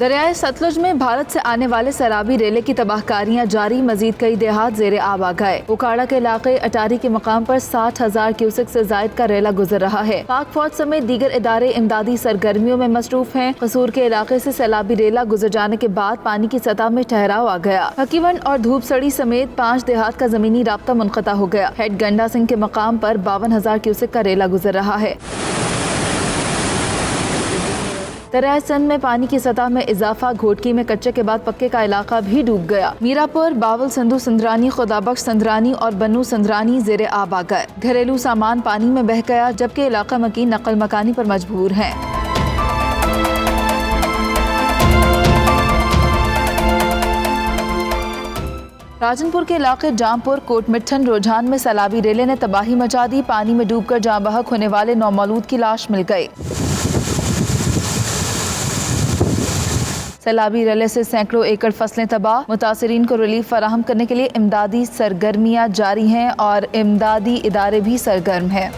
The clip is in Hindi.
दरियाए सतलुज में भारत से आने वाले सैलाबी रेले की तबाहकारियां जारी। मजीद कई देहात जेरे आब आ गए। उकाड़ा के इलाके अटारी के मकाम पर 60,000 क्यूसेक से जायद का रेला गुजर रहा है। पाक फौज समेत दीगर इदारे इमदादी सरगर्मियों में मसरूफ हैं। कसूर के इलाके से सैलाबी रेला गुजर जाने के बाद पानी की सतह में ठहराव आ गया। हकीवन और धूपसड़ी समेत 5 देहात का जमीनी राब्ता मुनक़ता हो गया। हेड गंडा सिंह के मकाम पर 52,000 क्यूसेक का रेला गुजर रहा है। दरियाए सिंध में पानी की सतह में इजाफा। घोटकी में कच्चे के बाद पक्के का इलाका भी डूब गया। मीरापुर, बावल सिंधु सिंधरानी, खुदाबख्श सिंधरानी और बन्नू सिंधरानी जेरे आब आ गए। घरेलू सामान पानी में बह गया, जबकि इलाका मकीन नकल मकानी पर मजबूर हैं। राजनपुर के इलाके जामपुर, कोटमिठन, रुझान में सैलाबी रेले ने तबाही मचा दी। पानी में डूबकर जाँ बहक होने वाले नौमौलूद की लाश मिल गई। सैलाबी रेले से सैकड़ों एकड़ फसलें तबाह। मुतासिरीन को रिलीफ फराहम करने के लिए इमदादी सरगर्मियां जारी हैं और इमदादी इदारे भी सरगर्म हैं।